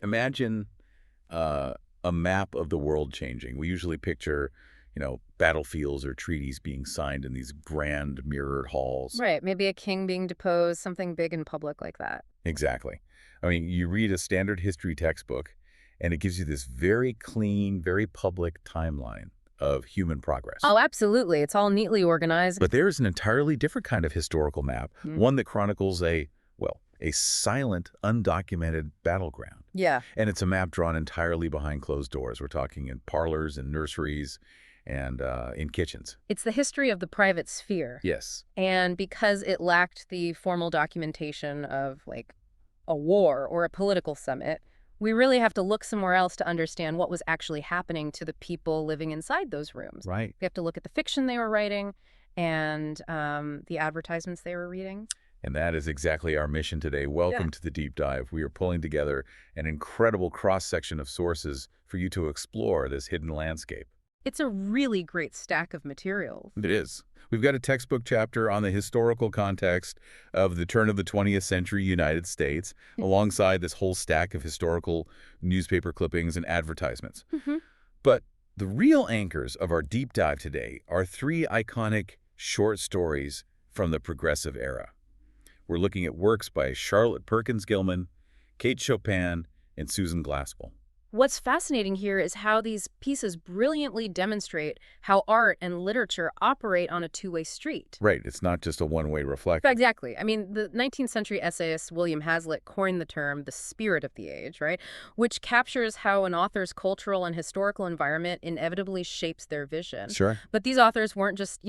Imagine a map of the world changing. We usually picture, battlefields or treaties being signed in these grand mirrored halls. Right, maybe a king being deposed, something big in public like that. Exactly. I mean, you read a standard history textbook, and it gives you this very clean, very public timeline of human progress. Oh, absolutely. It's all neatly organized. But there's an entirely different kind of historical map, Hmm. one that chronicles a silent, undocumented battleground. Yeah. And it's a map drawn entirely behind closed doors. We're talking in parlors and nurseries and in kitchens. It's the history of the private sphere. Yes. And because it lacked the formal documentation of, like, a war or a political summit, we really have to look somewhere else to understand what was actually happening to the people living inside those rooms. Right. We have to look at the fiction they were writing and the advertisements they were reading. And that is exactly our mission today. Welcome to the deep dive. We are pulling together an incredible cross-section of sources for you to explore this hidden landscape. It's a really great stack of materials. It is. We've got a textbook chapter on the historical context of the turn of the 20th century United States, alongside this whole stack of historical newspaper clippings and advertisements. Mm-hmm. But the real anchors of our deep dive today are three iconic short stories from the Progressive era. We're looking at works by Charlotte Perkins Gilman, Kate Chopin, and Susan Glaspell. What's fascinating here is how these pieces brilliantly demonstrate how art and literature operate on a two-way street. Right, it's not just a one-way reflection. Exactly. I mean, the 19th century essayist William Hazlitt coined the term the spirit of the age, right? Which captures how an author's cultural and historical environment inevitably shapes their vision. Sure. But these authors weren't just,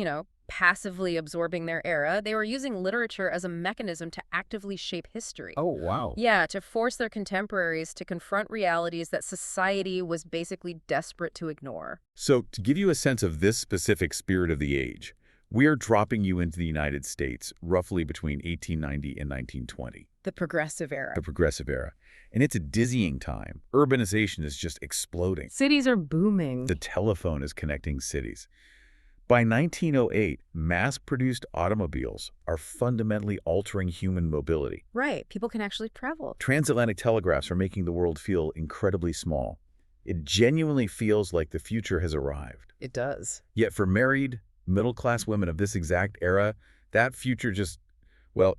passively absorbing their era. They were using literature as a mechanism to actively shape history. Oh, wow. Yeah, to force their contemporaries to confront realities that society was basically desperate to ignore. So, to give you a sense of this specific spirit of the age, we are dropping you into the United States roughly between 1890 and 1920. The Progressive era. The Progressive era. And it's a dizzying time. Urbanization is just exploding. Cities are booming. The telephone is connecting cities. By 1908, mass-produced automobiles are fundamentally altering human mobility. Right. People can actually travel. Transatlantic telegraphs are making the world feel incredibly small. It genuinely feels like the future has arrived. It does. Yet for married, middle-class women of this exact era, that future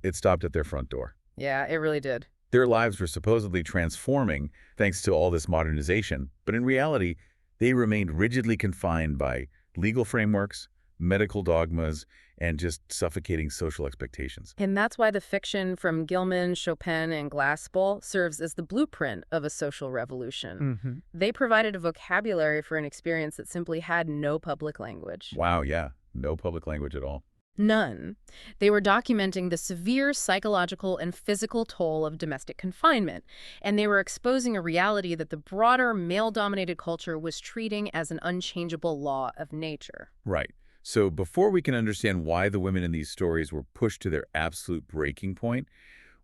it stopped at their front door. Yeah, it really did. Their lives were supposedly transforming thanks to all this modernization, but in reality, they remained rigidly confined by legal frameworks, medical dogmas, and just suffocating social expectations. And that's why the fiction from Gilman, Chopin, and Glaspell serves as the blueprint of a social revolution. Mm-hmm. They provided a vocabulary for an experience that simply had no public language. Wow, yeah. No public language at all. None. They were documenting the severe psychological and physical toll of domestic confinement, and they were exposing a reality that the broader male-dominated culture was treating as an unchangeable law of nature. Right. So before we can understand why the women in these stories were pushed to their absolute breaking point,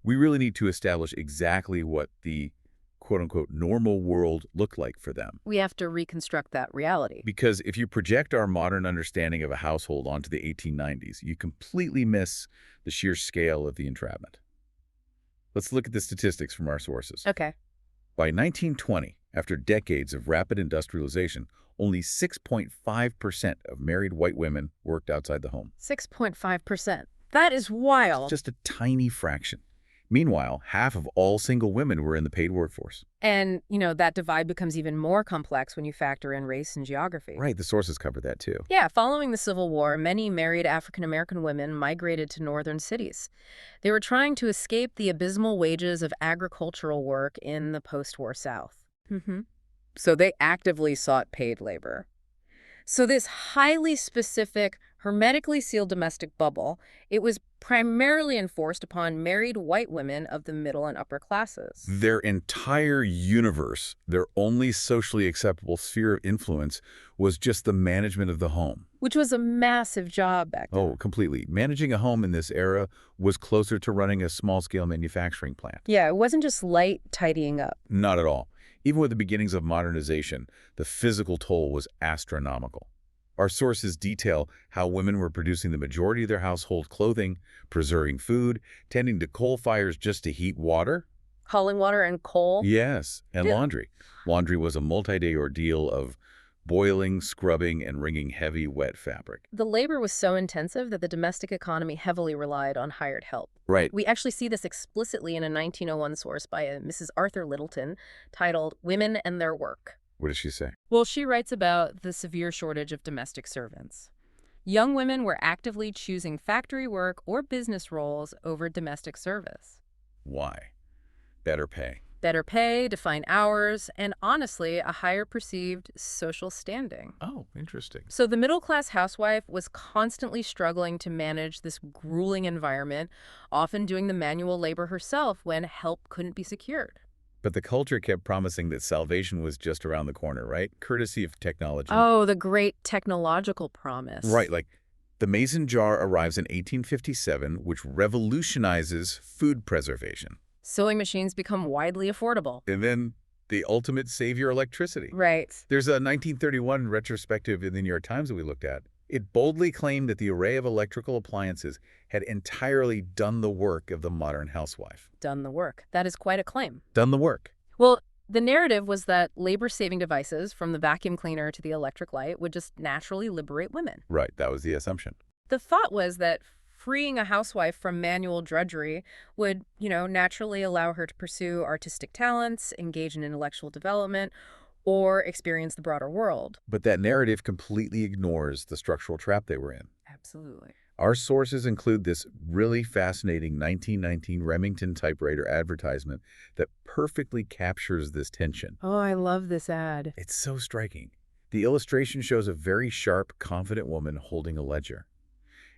we really need to establish exactly what the quote-unquote normal world looked like for them. We have to reconstruct that reality. Because if you project our modern understanding of a household onto the 1890s, you completely miss the sheer scale of the entrapment. Let's look at the statistics from our sources. Okay. By 1920, after decades of rapid industrialization, only 6.5% of married white women worked outside the home. 6.5%. That is wild. Just a tiny fraction. Meanwhile, half of all single women were in the paid workforce. And, that divide becomes even more complex when you factor in race and geography. Right, the sources cover that too. Yeah, following the Civil War, many married African-American women migrated to northern cities. They were trying to escape the abysmal wages of agricultural work in the post-war South. Mm-hmm. So they actively sought paid labor. So this highly specific, hermetically sealed domestic bubble, it was primarily enforced upon married white women of the middle and upper classes. Their entire universe, their only socially acceptable sphere of influence, was just the management of the home. Which was a massive job back then. Oh, completely. Managing a home in this era was closer to running a small-scale manufacturing plant. Yeah, it wasn't just light tidying up. Not at all. Even with the beginnings of modernization, the physical toll was astronomical. Our sources detail how women were producing the majority of their household clothing, preserving food, tending to coal fires just to heat water. Calling water and coal? Yes, and Yeah. laundry. Laundry was a multi-day ordeal of boiling, scrubbing, and wringing heavy, wet fabric. The labor was so intensive that the domestic economy heavily relied on hired help. Right. We actually see this explicitly in a 1901 source by a Mrs. Arthur Littleton titled Women and Their Work. What does she say? Well, she writes about the severe shortage of domestic servants. Young women were actively choosing factory work or business roles over domestic service. Why? Better pay. Better pay, defined hours, and honestly, a higher perceived social standing. Oh, interesting. So the middle-class housewife was constantly struggling to manage this grueling environment, often doing the manual labor herself when help couldn't be secured. But the culture kept promising that salvation was just around the corner, right? Courtesy of technology. Oh, the great technological promise. Right, like the mason jar arrives in 1857, which revolutionizes food preservation. Sewing machines become widely affordable. And then the ultimate savior, electricity. Right. There's a 1931 retrospective in the New York Times that we looked at. It boldly claimed that the array of electrical appliances had entirely done the work of the modern housewife. Done the work. That is quite a claim. Done the work. Well, the narrative was that labor-saving devices, from the vacuum cleaner to the electric light, would just naturally liberate women. Right, that was the assumption. The thought was that freeing a housewife from manual drudgery would, naturally allow her to pursue artistic talents, engage in intellectual development, or experience the broader world. But that narrative completely ignores the structural trap they were in. Absolutely. Our sources include this really fascinating 1919 Remington typewriter advertisement that perfectly captures this tension. Oh, I love this ad. It's so striking. The illustration shows a very sharp, confident woman holding a ledger.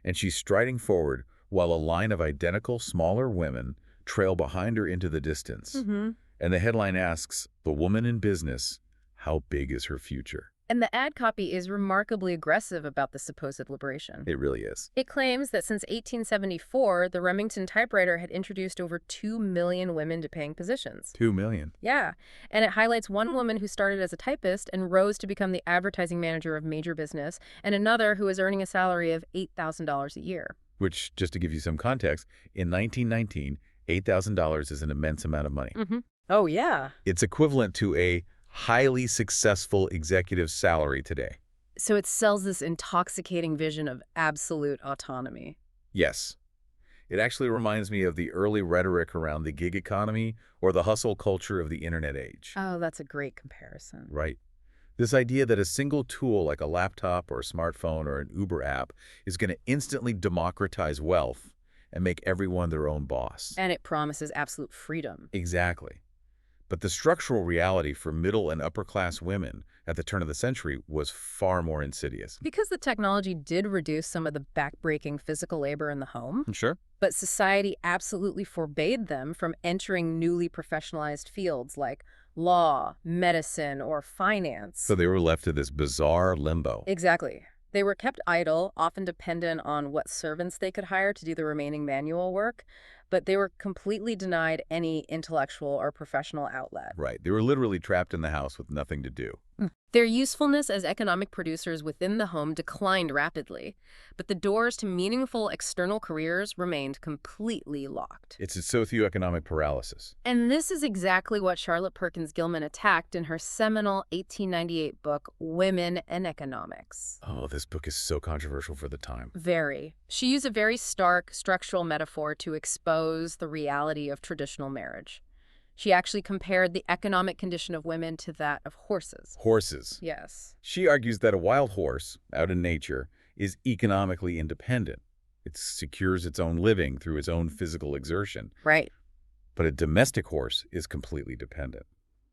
And she's striding forward while a line of identical, smaller women trail behind her into the distance. Mm-hmm. And the headline asks, "The woman in business, how big is her future?" And the ad copy is remarkably aggressive about the supposed liberation. It really is. It claims that since 1874, the Remington typewriter had introduced over 2 million women to paying positions. 2 million. Yeah, and it highlights one woman who started as a typist and rose to become the advertising manager of major business, and another who is earning a salary of $8,000 a year. Which, just to give you some context, in 1919, $8,000 is an immense amount of money. Mm-hmm. Oh, yeah. It's equivalent to a highly successful executive salary today. So it sells this intoxicating vision of absolute autonomy. Yes. It actually reminds me of the early rhetoric around the gig economy or the hustle culture of the internet age. Oh, that's a great comparison. Right. This idea that a single tool like a laptop or a smartphone or an Uber app is going to instantly democratize wealth and make everyone their own boss. And it promises absolute freedom. Exactly. But the structural reality for middle and upper class women at the turn of the century was far more insidious. Because the technology did reduce some of the backbreaking physical labor in the home, Sure. but society absolutely forbade them from entering newly professionalized fields like law, medicine, or finance. So they were left to this bizarre limbo. Exactly. They were kept idle, often dependent on what servants they could hire to do the remaining manual work, but they were completely denied any intellectual or professional outlet. Right. They were literally trapped in the house with nothing to do. Their usefulness as economic producers within the home declined rapidly, but the doors to meaningful external careers remained completely locked. It's a socioeconomic paralysis. And this is exactly what Charlotte Perkins Gilman attacked in her seminal 1898 book, Women and Economics. Oh, this book is so controversial for the time. Very. She used a very stark structural metaphor to expose the reality of traditional marriage. She actually compared the economic condition of women to that of horses. Horses. Yes. She argues that a wild horse, out in nature, is economically independent. It secures its own living through its own physical exertion. Right. But a domestic horse is completely dependent.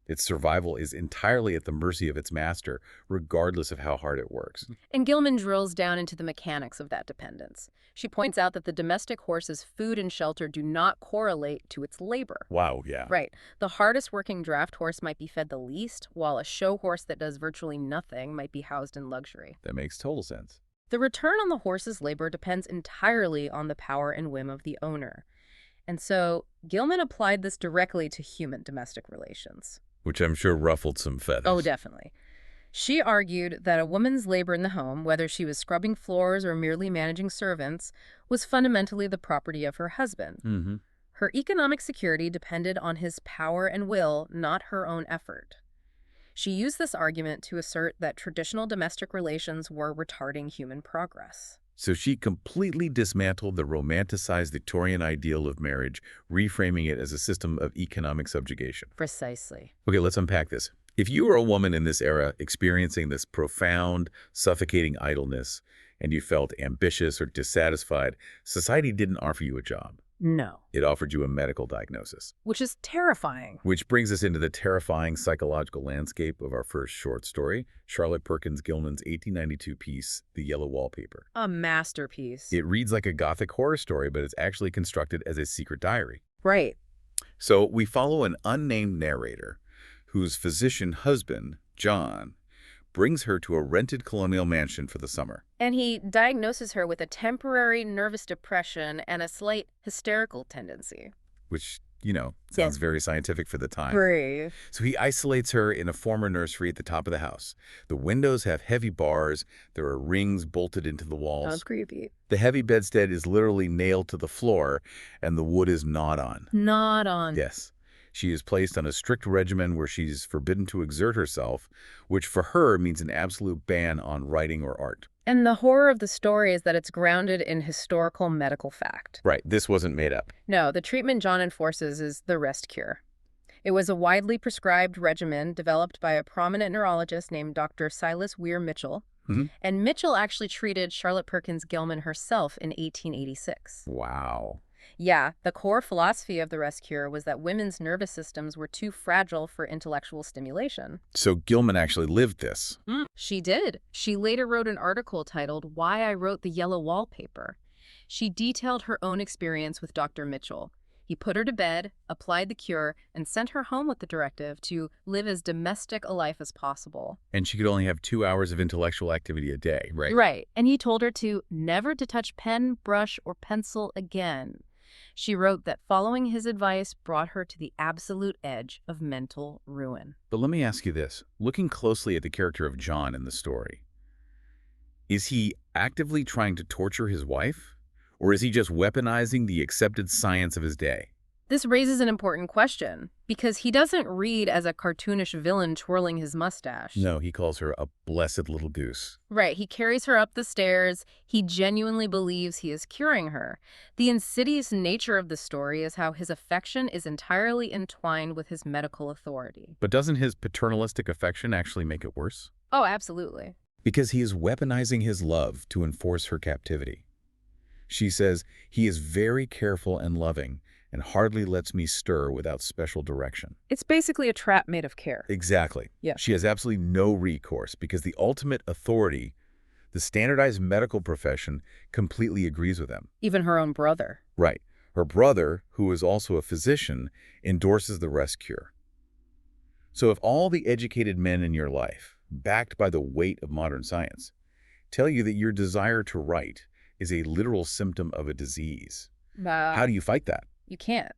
Its survival is entirely at the mercy of its master, regardless of how hard it works. And Gilman drills down into the mechanics of that dependence. She points out that the domestic horse's food and shelter do not correlate to its labor. Wow, yeah. Right. The hardest working draft horse might be fed the least, while a show horse that does virtually nothing might be housed in luxury. That makes total sense. The return on the horse's labor depends entirely on the power and whim of the owner. And so Gilman applied this directly to human domestic relations. Which I'm sure ruffled some feathers. Oh, definitely. She argued that a woman's labor in the home, whether she was scrubbing floors or merely managing servants, was fundamentally the property of her husband. Mm-hmm. Her economic security depended on his power and will, not her own effort. She used this argument to assert that traditional domestic relations were retarding human progress. So she completely dismantled the romanticized Victorian ideal of marriage, reframing it as a system of economic subjugation. Precisely. Okay, let's unpack this. If you were a woman in this era experiencing this profound, suffocating idleness, and you felt ambitious or dissatisfied, society didn't offer you a job. No. It offered you a medical diagnosis. Which is terrifying. Which brings us into the terrifying psychological landscape of our first short story, Charlotte Perkins Gilman's 1892 piece, The Yellow Wallpaper. A masterpiece. It reads like a gothic horror story, but it's actually constructed as a secret diary. Right. So we follow an unnamed narrator whose physician husband, John, brings her to a rented colonial mansion for the summer. And he diagnoses her with a temporary nervous depression and a slight hysterical tendency. Which, sounds very scientific for the time. Brave. So he isolates her in a former nursery at the top of the house. The windows have heavy bars. There are rings bolted into the walls. Sounds creepy. The heavy bedstead is literally nailed to the floor, and the wood is gnawed on. Gnawed on. Yes. She is placed on a strict regimen where she's forbidden to exert herself, which for her means an absolute ban on writing or art. And the horror of the story is that it's grounded in historical medical fact. Right, this wasn't made up. No, the treatment John enforces is the rest cure. It was a widely prescribed regimen developed by a prominent neurologist named Dr. Silas Weir Mitchell. And Mitchell actually treated Charlotte Perkins Gilman herself in 1886. Wow. Yeah, the core philosophy of the rest cure was that women's nervous systems were too fragile for intellectual stimulation. So Gilman actually lived this. She did. She later wrote an article titled Why I Wrote the Yellow Wallpaper. She detailed her own experience with Dr. Mitchell. He put her to bed, applied the cure, and sent her home with the directive to live as domestic a life as possible. And she could only have 2 hours of intellectual activity a day, right? Right. And he told her to never to touch pen, brush, or pencil again. She wrote that following his advice brought her to the absolute edge of mental ruin. But let me ask you this. Looking closely at the character of John in the story, is he actively trying to torture his wife? Or is he just weaponizing the accepted science of his day? This raises an important question, because he doesn't read as a cartoonish villain twirling his mustache. No, he calls her a blessed little goose. Right, he carries her up the stairs. He genuinely believes he is curing her. The insidious nature of the story is how his affection is entirely entwined with his medical authority. But doesn't his paternalistic affection actually make it worse? Oh, absolutely. Because he is weaponizing his love to enforce her captivity. She says, he is very careful and loving, and hardly lets me stir without special direction. It's basically a trap made of care. Exactly. Yeah. She has absolutely no recourse because the ultimate authority, the standardized medical profession, completely agrees with them. Even her own brother. Right. Her brother, who is also a physician, endorses the rest cure. So if all the educated men in your life, backed by the weight of modern science, tell you that your desire to write is a literal symptom of a disease, how do you fight that? You can't.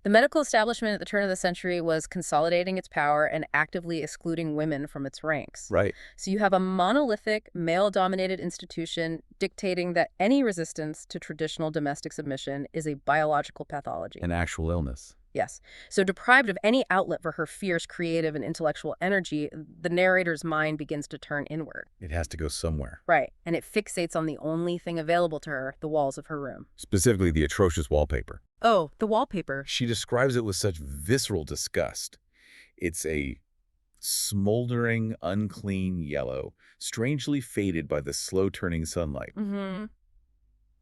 The medical establishment at the turn of the century was consolidating its power and actively excluding women from its ranks. Right. So you have a monolithic, male-dominated institution dictating that any resistance to traditional domestic submission is a biological pathology. An actual illness. Yes. So deprived of any outlet for her fierce creative and intellectual energy, the narrator's mind begins to turn inward. It has to go somewhere. Right. And it fixates on the only thing available to her, the walls of her room. Specifically the atrocious wallpaper. Oh, the wallpaper. She describes it with such visceral disgust. It's a smoldering, unclean yellow, strangely faded by the slow-turning sunlight. Mm-hmm.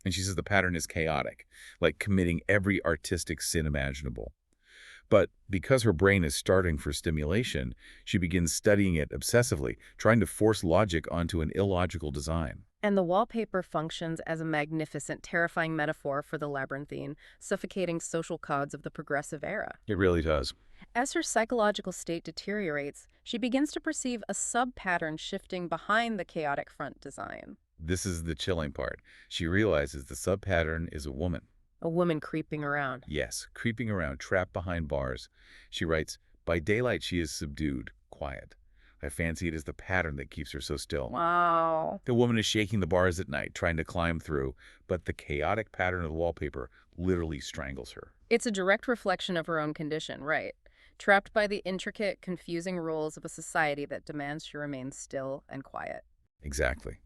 And she says the pattern is chaotic, like committing every artistic sin imaginable. But because her brain is starving for stimulation, she begins studying it obsessively, trying to force logic onto an illogical design. And the wallpaper functions as a magnificent, terrifying metaphor for the labyrinthine, suffocating social codes of the progressive era. It really does. As her psychological state deteriorates, she begins to perceive a sub-pattern shifting behind the chaotic front design. This is the chilling part. She realizes the sub-pattern is a woman. A woman creeping around. Yes, creeping around, trapped behind bars. She writes, by daylight she is subdued, quiet. I fancy it is the pattern that keeps her so still. Wow. The woman is shaking the bars at night, trying to climb through, but the chaotic pattern of the wallpaper literally strangles her. It's a direct reflection of her own condition, right? Trapped by the intricate, confusing rules of a society that demands she remain still and quiet. Exactly.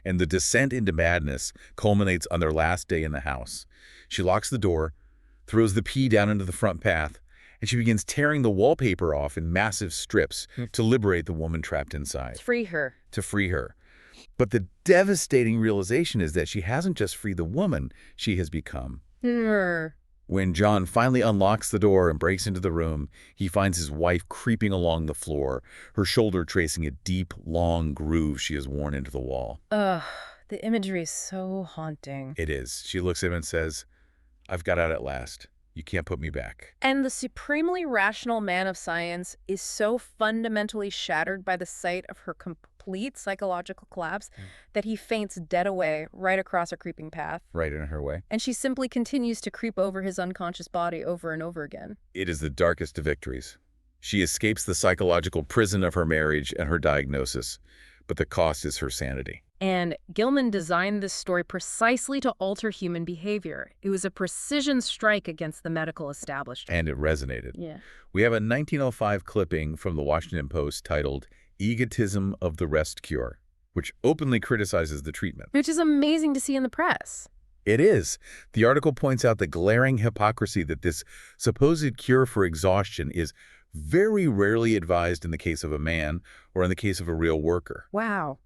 And the descent into madness culminates on their last day in the house. She locks the door, throws the pea down into the front path, and she begins tearing the wallpaper off in massive strips to liberate the woman trapped inside. Free her. To free her. But the devastating realization is that she hasn't just freed the woman she has become. When John finally unlocks the door and breaks into the room, he finds his wife creeping along the floor, her shoulder tracing a deep, long groove she has worn into the wall. Ugh, the imagery is so haunting. It is. She looks at him and says, "I've got out at last. You can't put me back." And the supremely rational man of science is so fundamentally shattered by the sight of her complete psychological collapse that he faints dead away right across a creeping path. Right in her way. And she simply continues to creep over his unconscious body over and over again. It is the darkest of victories. She escapes the psychological prison of her marriage and her diagnosis, but the cost is her sanity. And Gilman designed this story precisely to alter human behavior. It was a precision strike against the medical establishment. And it resonated. Yeah. We have a 1905 clipping from the Washington Post titled "Egotism of the Rest Cure," which openly criticizes the treatment. Which is amazing to see in the press. It is. The article points out the glaring hypocrisy that this supposed cure for exhaustion is very rarely advised in the case of a man or in the case of a real worker. Wow.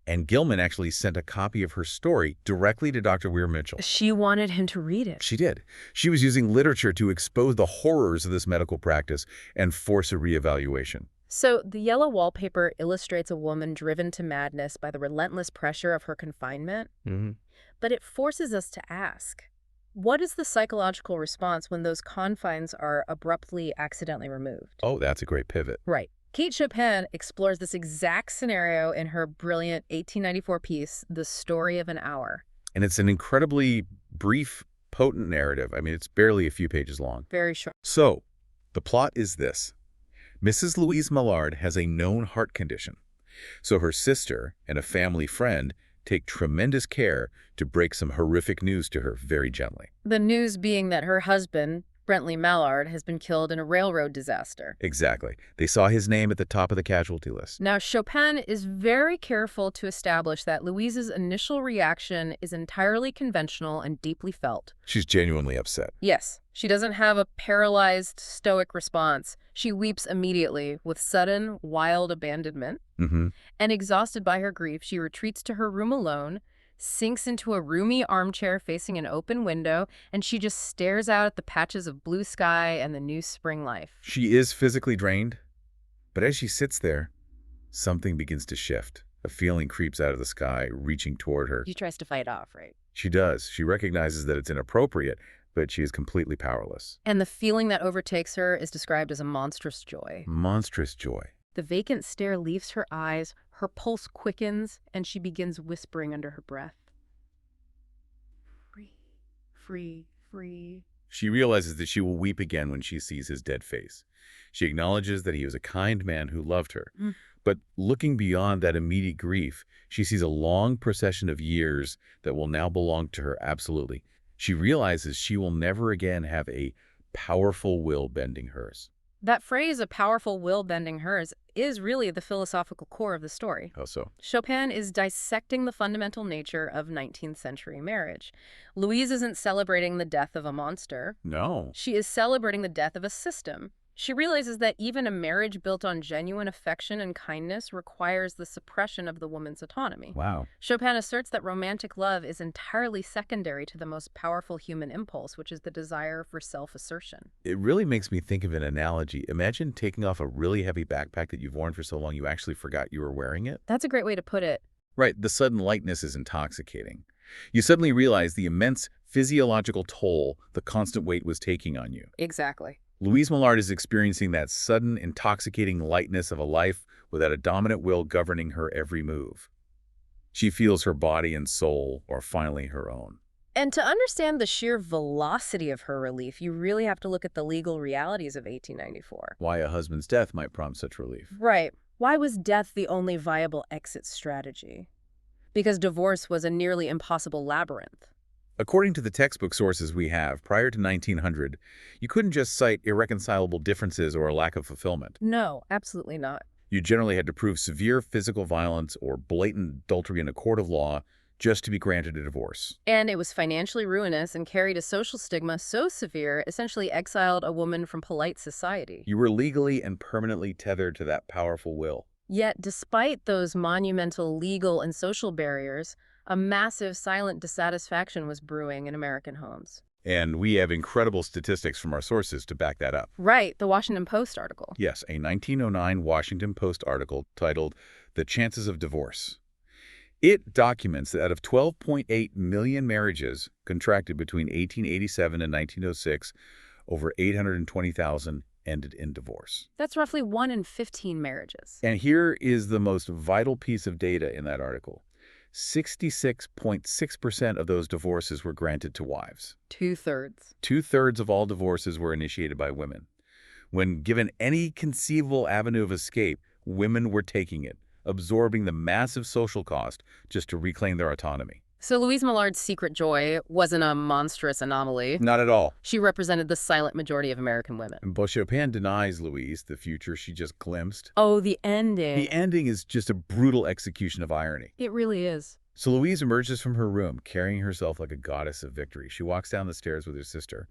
And Gilman actually sent a copy of her story directly to Dr. Weir Mitchell. She wanted him to read it. She did. She was using literature to expose the horrors of this medical practice and force a reevaluation. So the yellow wallpaper illustrates a woman driven to madness by the relentless pressure of her confinement. But it forces us to ask, what is the psychological response when those confines are abruptly accidentally removed? Oh, that's a great pivot. Right. Kate Chopin explores this exact scenario in her brilliant 1894 piece, The Story of an Hour. And it's an incredibly brief, potent narrative. I mean, it's barely a few pages long. Very short. So, the plot is this. Mrs. Louise Millard has a known heart condition. So her sister and a family friend take tremendous care to break some horrific news to her very gently. The news being that her husband, Brentley Mallard, has been killed in a railroad disaster. Exactly. They saw his name at the top of the casualty list. Now, Chopin is very careful to establish that Louise's initial reaction is entirely conventional and deeply felt. She's genuinely upset. Yes, she doesn't have a paralyzed, stoic response. She weeps immediately with sudden, wild abandonment. And exhausted by her grief, she retreats to her room alone, sinks into a roomy armchair facing an open window, and she just stares out at the patches of blue sky and the new spring life. She is physically drained, but as she sits there, something begins to shift. A feeling creeps out of the sky, reaching toward her. She tries to fight off, right? She does. She recognizes that it's inappropriate, but she is completely powerless. And the feeling that overtakes her is described as a monstrous joy. Monstrous joy. The vacant stare leaves her eyes, her pulse quickens, and she begins whispering under her breath. Free, free, free. She realizes that she will weep again when she sees his dead face. She acknowledges that he was a kind man who loved her. But looking beyond that immediate grief, she sees a long procession of years that will now belong to her absolutely. She realizes she will never again have a powerful will bending hers. That phrase, a powerful will bending hers, is really the philosophical core of the story. How so? Chopin is dissecting the fundamental nature of 19th century marriage. Louise isn't celebrating the death of a monster. No. She is celebrating the death of a system. She realizes that even a marriage built on genuine affection and kindness requires the suppression of the woman's autonomy. Wow. Chopin asserts that romantic love is entirely secondary to the most powerful human impulse, which is the desire for self-assertion. It really makes me think of an analogy. Imagine taking off a really heavy backpack that you've worn for so long you actually forgot you were wearing it. That's a great way to put it. Right, the sudden lightness is intoxicating. You suddenly realize the immense physiological toll the constant weight was taking on you. Exactly. Louise Millard is experiencing that sudden, intoxicating lightness of a life without a dominant will governing her every move. She feels her body and soul are finally her own. And to understand the sheer velocity of her relief, you really have to look at the legal realities of 1894. Why a husband's death might prompt such relief. Right. Why was death the only viable exit strategy? Because divorce was a nearly impossible labyrinth. According to the textbook sources we have, prior to 1900, you couldn't just cite irreconcilable differences or a lack of fulfillment. No, absolutely not. You generally had to prove severe physical violence or blatant adultery in a court of law just to be granted a divorce. And it was financially ruinous and carried a social stigma so severe, essentially exiled a woman from polite society. You were legally and permanently tethered to that powerful will. Yet, despite those monumental legal and social barriers, a massive silent dissatisfaction was brewing in American homes. And we have incredible statistics from our sources to back that up. Right, the Washington Post article. Yes, a 1909 Washington Post article titled "The Chances of Divorce." It documents that out of 12.8 million marriages contracted between 1887 and 1906, over 820,000 ended in divorce. That's roughly 1 in 15 marriages. And here is the most vital piece of data in that article. 66.6% of those divorces were granted to wives. 2/3. 2/3 of all divorces were initiated by women. When given any conceivable avenue of escape, women were taking it, absorbing the massive social cost just to reclaim their autonomy. So Louise Millard's secret joy wasn't a monstrous anomaly. Not at all. She represented the silent majority of American women. But Chopin denies Louise the future she just glimpsed. Oh, the ending. The ending is just a brutal execution of irony. It really is. So Louise emerges from her room, carrying herself like a goddess of victory. She walks down the stairs with her sister.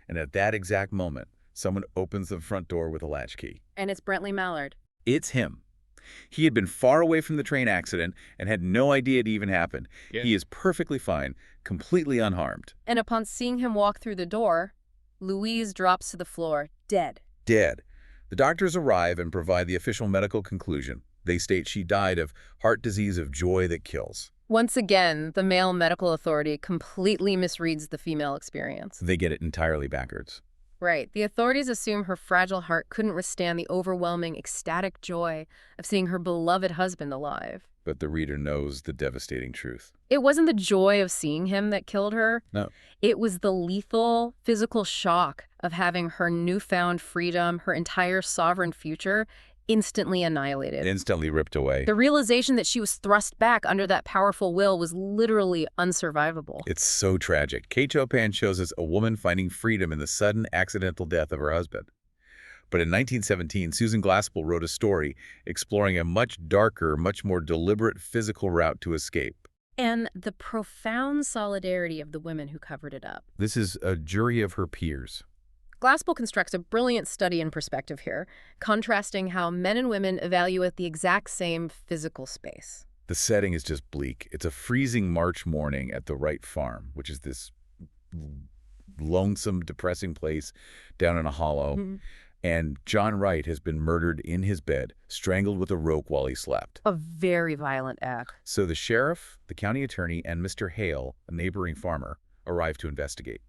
And at that exact moment, someone opens the front door with a latchkey. And it's Brentley Mallard. It's him. He had been far away from the train accident and had no idea it even happened. Yeah. He is perfectly fine, completely unharmed. And upon seeing him walk through the door, Louise drops to the floor, dead. Dead. The doctors arrive and provide the official medical conclusion. They state she died of heart disease of joy that kills. Once again, the male medical authority completely misreads the female experience. They get it entirely backwards. Right. The authorities assume her fragile heart couldn't withstand the overwhelming, ecstatic joy of seeing her beloved husband alive. But the reader knows the devastating truth. It wasn't the joy of seeing him that killed her. No. It was the lethal physical shock of having her newfound freedom, her entire sovereign future, instantly annihilated. Instantly ripped away. The realization that she was thrust back under that powerful will was literally unsurvivable. It's so tragic. Kate Chopin shows us a woman finding freedom in the sudden accidental death of her husband. But in 1917, Susan Glaspell wrote a story exploring a much darker, much more deliberate physical route to escape. And the profound solidarity of the women who covered it up. This is a jury of her peers. Glaspell constructs a brilliant study in perspective here, contrasting how men and women evaluate the exact same physical space. The setting is just bleak. It's a freezing March morning at the Wright farm, which is this lonesome, depressing place down in a hollow. Mm-hmm. And John Wright has been murdered in his bed, strangled with a rope while he slept. A very violent act. So the sheriff, the county attorney, and Mr. Hale, a neighboring farmer, arrive to investigate.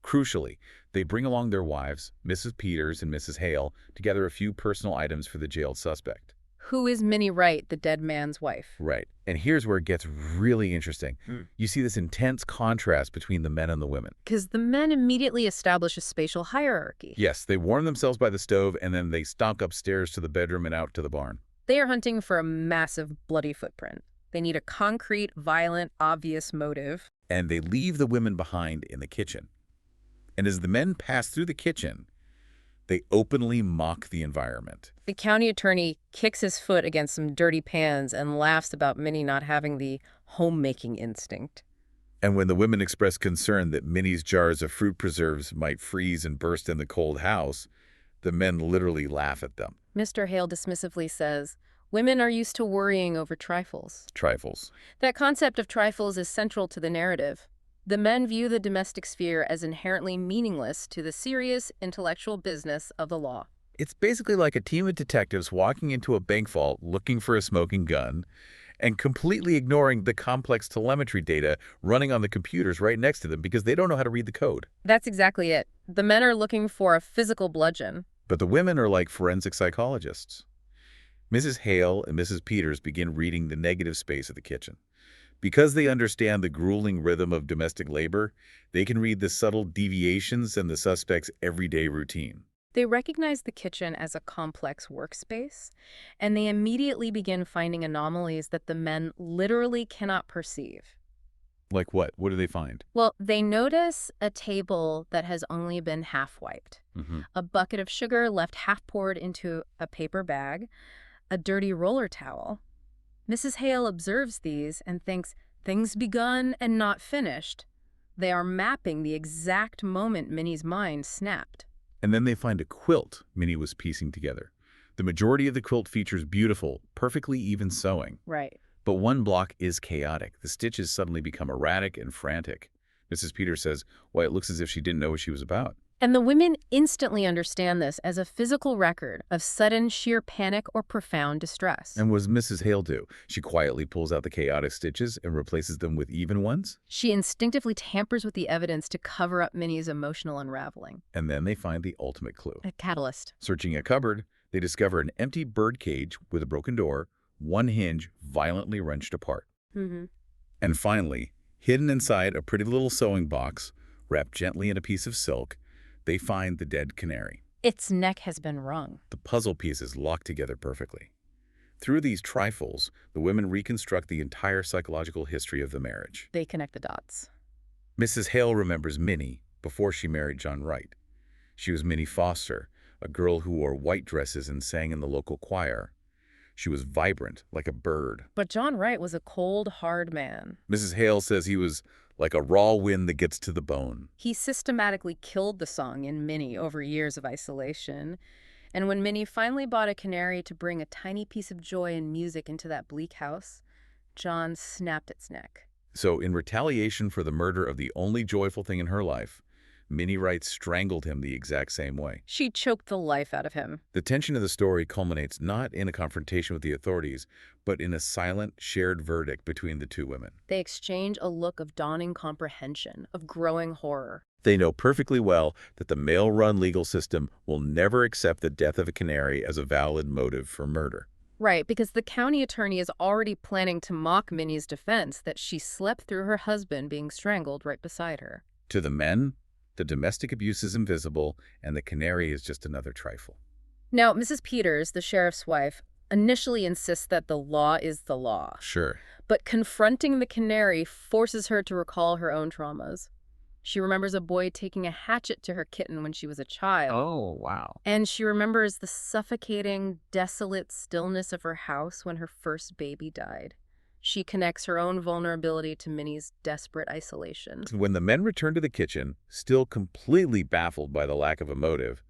Crucially, they bring along their wives, Mrs. Peters and Mrs. Hale, to gather a few personal items for the jailed suspect. Who is Minnie Wright, the dead man's wife? Right. And here's where it gets really interesting. You see this intense contrast between the men and the women. Because the men immediately establish a spatial hierarchy. Yes, they warm themselves by the stove, and then they stomp upstairs to the bedroom and out to the barn. They are hunting for a massive, bloody footprint. They need a concrete, violent, obvious motive. And they leave the women behind in the kitchen. And as the men pass through the kitchen, they openly mock the environment. The county attorney kicks his foot against some dirty pans and laughs about Minnie not having the homemaking instinct. And when the women express concern that Minnie's jars of fruit preserves might freeze and burst in the cold house, the men literally laugh at them. Mr. Hale dismissively says, "Women are used to worrying over trifles." Trifles. That concept of trifles is central to the narrative. The men view the domestic sphere as inherently meaningless to the serious intellectual business of the law. It's basically like a team of detectives walking into a bank vault looking for a smoking gun and completely ignoring the complex telemetry data running on the computers right next to them because they don't know how to read the code. That's exactly it. The men are looking for a physical bludgeon. But the women are like forensic psychologists. Mrs. Hale and Mrs. Peters begin reading the negative space of the kitchen. Because they understand the grueling rhythm of domestic labor, they can read the subtle deviations in the suspect's everyday routine. They recognize the kitchen as a complex workspace, and they immediately begin finding anomalies that the men literally cannot perceive. Like what? What do they find? Well, they notice a table that has only been half wiped, Mm-hmm. a bucket of sugar left half poured into a paper bag, a dirty roller towel. Mrs. Hale observes these and thinks, things begun and not finished. They are mapping the exact moment Minnie's mind snapped. And then they find a quilt Minnie was piecing together. The majority of the quilt features beautiful, perfectly even sewing. Right. But one block is chaotic. The stitches suddenly become erratic and frantic. Mrs. Peters says, why, it looks as if she didn't know what she was about. And the women instantly understand this as a physical record of sudden sheer panic or profound distress. And what does Mrs. Hale do? She quietly pulls out the chaotic stitches and replaces them with even ones? She instinctively tampers with the evidence to cover up Minnie's emotional unraveling. And then they find the ultimate clue. A catalyst. Searching a cupboard, they discover an empty bird cage with a broken door, one hinge violently wrenched apart. Mm-hmm. And finally, hidden inside a pretty little sewing box, wrapped gently in a piece of silk, they find the dead canary. Its neck has been wrung. The puzzle pieces locked together perfectly. Through these trifles, the women reconstruct the entire psychological history of the marriage. They connect the dots. Mrs. Hale remembers Minnie before she married John Wright. She was Minnie Foster, a girl who wore white dresses and sang in the local choir. She was vibrant, like a bird. But John Wright was a cold, hard man. Mrs. Hale says he was like a raw wind that gets to the bone. He systematically killed the song in Minnie over years of isolation. And when Minnie finally bought a canary to bring a tiny piece of joy and music into that bleak house, John snapped its neck. So in retaliation for the murder of the only joyful thing in her life, Minnie Wright strangled him the exact same way. She choked the life out of him. The tension of the story culminates not in a confrontation with the authorities, but in a silent, shared verdict between the two women. They exchange a look of dawning comprehension, of growing horror. They know perfectly well that the male-run legal system will never accept the death of a canary as a valid motive for murder. Right, because the county attorney is already planning to mock Minnie's defense that she slept through her husband being strangled right beside her. To the men, the domestic abuse is invisible, and the canary is just another trifle. Now, Mrs. Peters, the sheriff's wife, initially insists that the law is the law. Sure. But confronting the canary forces her to recall her own traumas. She remembers a boy taking a hatchet to her kitten when she was a child. Oh, wow. And she remembers the suffocating, desolate stillness of her house when her first baby died. She connects her own vulnerability to Minnie's desperate isolation. When the men return to the kitchen, still completely baffled by the lack of a motive,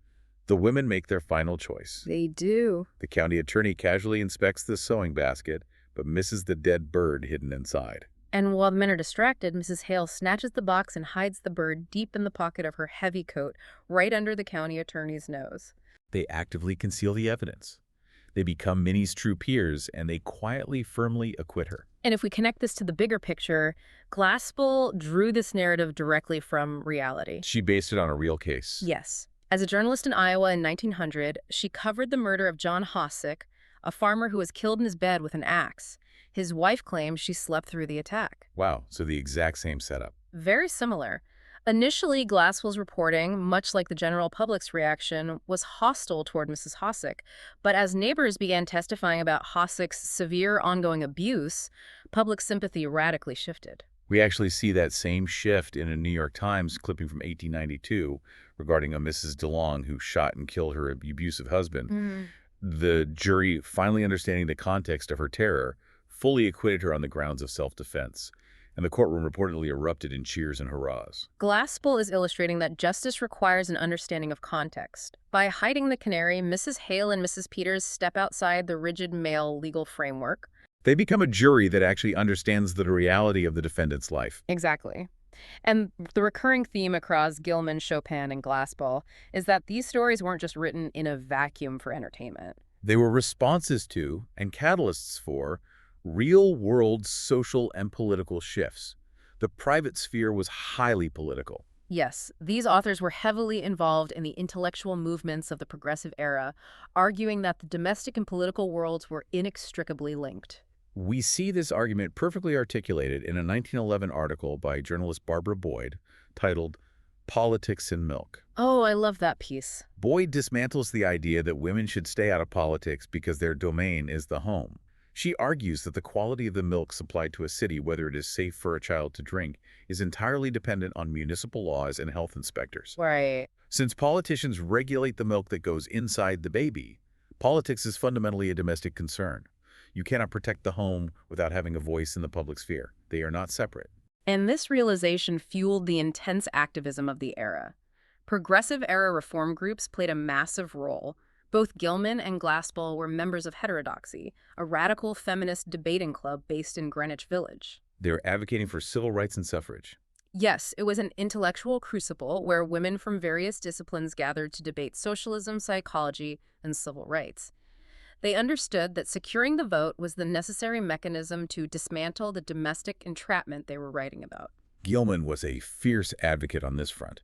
the women make their final choice. They do. The county attorney casually inspects the sewing basket, but misses the dead bird hidden inside. And while the men are distracted, Mrs. Hale snatches the box and hides the bird deep in the pocket of her heavy coat, right under the county attorney's nose. They actively conceal the evidence. They become Minnie's true peers, and they quietly, firmly acquit her. And if we connect this to the bigger picture, Glaspell drew this narrative directly from reality. She based it on a real case. Yes. As a journalist in Iowa in 1900, she covered the murder of John Hosick, a farmer who was killed in his bed with an axe. His wife claims she slept through the attack. Wow, so the exact same setup. Very similar. Initially, Glaspell's reporting, much like the general public's reaction, was hostile toward Mrs. Hosick. But as neighbors began testifying about Hosick's severe ongoing abuse, public sympathy radically shifted. We actually see that same shift in a New York Times clipping from 1892 regarding a Mrs. DeLong who shot and killed her abusive husband. The jury, finally understanding the context of her terror, fully acquitted her on the grounds of self-defense, and the courtroom reportedly erupted in cheers and hurrahs. Glaspell is illustrating that justice requires an understanding of context. By hiding the canary, Mrs. Hale and Mrs. Peters step outside the rigid male legal framework. They become a jury that actually understands the reality of the defendant's life. Exactly. And the recurring theme across Gilman, Chopin, and Glaspell is that these stories weren't just written in a vacuum for entertainment. They were responses to, and catalysts for, real-world social and political shifts. The private sphere was highly political. Yes, these authors were heavily involved in the intellectual movements of the progressive era, arguing that the domestic and political worlds were inextricably linked. We see this argument perfectly articulated in a 1911 article by journalist Barbara Boyd titled Politics and Milk. Oh, I love that piece. Boyd dismantles the idea that women should stay out of politics because their domain is the home. She argues that the quality of the milk supplied to a city, whether it is safe for a child to drink, is entirely dependent on municipal laws and health inspectors. Right. Since politicians regulate the milk that goes inside the baby, politics is fundamentally a domestic concern. You cannot protect the home without having a voice in the public sphere. They are not separate. And this realization fueled the intense activism of the era. Progressive-era reform groups played a massive role. Both Gilman and Glaspell were members of Heterodoxy, a radical feminist debating club based in Greenwich Village. They are advocating for civil rights and suffrage. Yes, it was an intellectual crucible where women from various disciplines gathered to debate socialism, psychology, and civil rights. They understood that securing the vote was the necessary mechanism to dismantle the domestic entrapment they were writing about. Gilman was a fierce advocate on this front.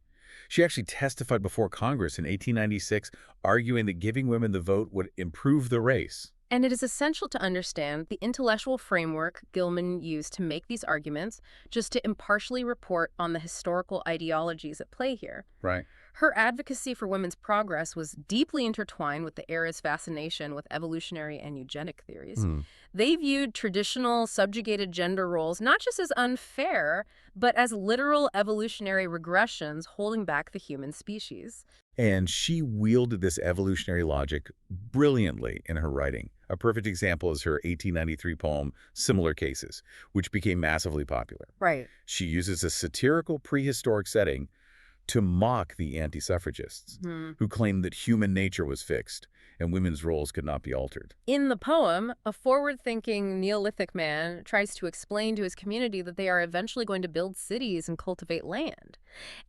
She actually testified before Congress in 1896, arguing that giving women the vote would improve the race. And it is essential to understand the intellectual framework Gilman used to make these arguments, just to impartially report on the historical ideologies at play here. Right. Her advocacy for women's progress was deeply intertwined with the era's fascination with evolutionary and eugenic theories. They viewed traditional subjugated gender roles not just as unfair, but as literal evolutionary regressions holding back the human species. And she wielded this evolutionary logic brilliantly in her writing. A perfect example is her 1893 poem, Similar Cases, which became massively popular. Right. She uses a satirical prehistoric setting to mock the anti-suffragists, who claimed that human nature was fixed and women's roles could not be altered. In the poem, a forward-thinking Neolithic man tries to explain to his community that they are eventually going to build cities and cultivate land.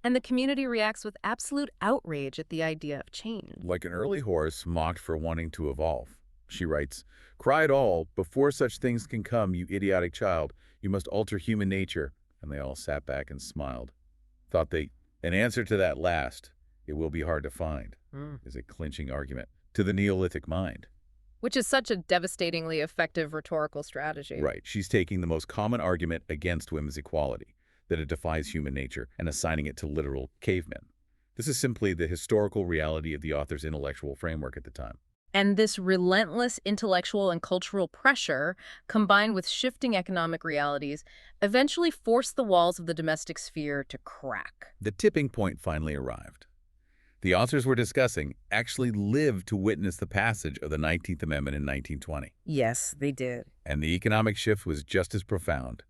And the community reacts with absolute outrage at the idea of change. Like an early horse mocked for wanting to evolve. She writes, "Cry it all, before such things can come, you idiotic child, you must alter human nature." And they all sat back and smiled. Thought an answer to that last, "it will be hard to find," is a clinching argument to the Neolithic mind. Which is such a devastatingly effective rhetorical strategy. Right. She's taking the most common argument against women's equality, that it defies human nature, and assigning it to literal cavemen. This is simply the historical reality of the author's intellectual framework at the time. And this relentless intellectual and cultural pressure, combined with shifting economic realities, eventually forced the walls of the domestic sphere to crack. The tipping point finally arrived. The authors we're discussing actually lived to witness the passage of the 19th Amendment in 1920. Yes, they did. And the economic shift was just as profound.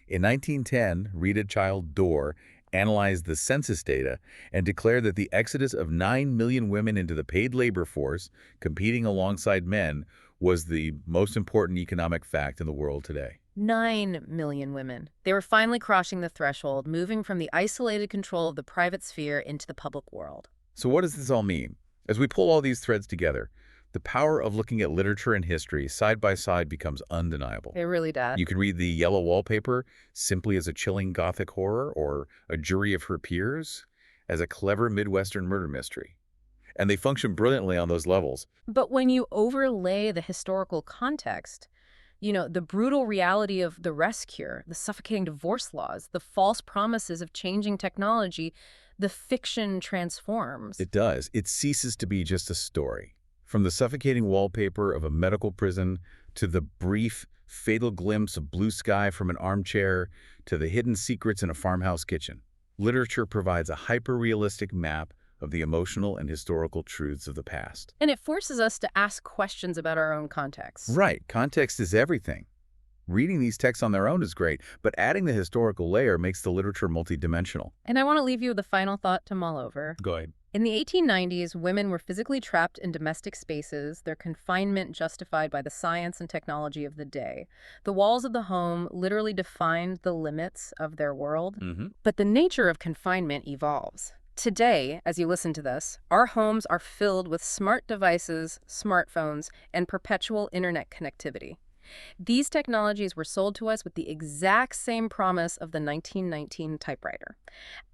In 1910, Rita Child Dorr analyzed the census data and declared that the exodus of 9 million women into the paid labor force, competing alongside men, was the most important economic fact in the world today. 9 million women. They were finally crossing the threshold, moving from the isolated control of the private sphere into the public world. So what does this all mean? As we pull all these threads together, the power of looking at literature and history side by side becomes undeniable. It really does. You can read The Yellow Wallpaper simply as a chilling Gothic horror, or A Jury of Her Peers as a clever Midwestern murder mystery. And they function brilliantly on those levels. But when you overlay the historical context, the brutal reality of the rest cure, the suffocating divorce laws, the false promises of changing technology, the fiction transforms. It does. It ceases to be just a story. From the suffocating wallpaper of a medical prison to the brief, fatal glimpse of blue sky from an armchair to the hidden secrets in a farmhouse kitchen, literature provides a hyper-realistic map of the emotional and historical truths of the past. And it forces us to ask questions about our own context. Right. Context is everything. Reading these texts on their own is great, but adding the historical layer makes the literature multidimensional. And I want to leave you with a final thought to mull over. Go ahead. In the 1890s, women were physically trapped in domestic spaces, their confinement justified by the science and technology of the day. The walls of the home literally defined the limits of their world. But the nature of confinement evolves. Today, as you listen to this, our homes are filled with smart devices, smartphones, and perpetual internet connectivity. These technologies were sold to us with the exact same promise of the 1919 typewriter.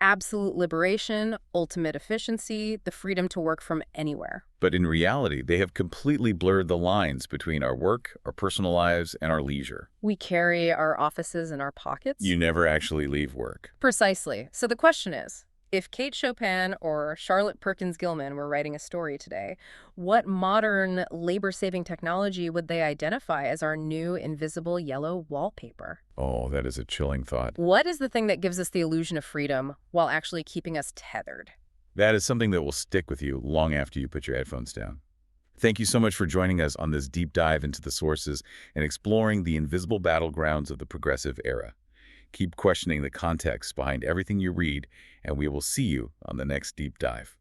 Absolute liberation, ultimate efficiency, the freedom to work from anywhere. But in reality, they have completely blurred the lines between our work, our personal lives, and our leisure. We carry our offices in our pockets. You never actually leave work. Precisely. So the question is If Kate Chopin or Charlotte Perkins Gilman were writing a story today, what modern labor-saving technology would they identify as our new invisible yellow wallpaper? Oh, that is a chilling thought. What is the thing that gives us the illusion of freedom while actually keeping us tethered? That is something that will stick with you long after you put your headphones down. Thank you so much for joining us on this deep dive into the sources and exploring the invisible battlegrounds of the progressive era. Keep questioning the context behind everything you read, and we will see you on the next deep dive.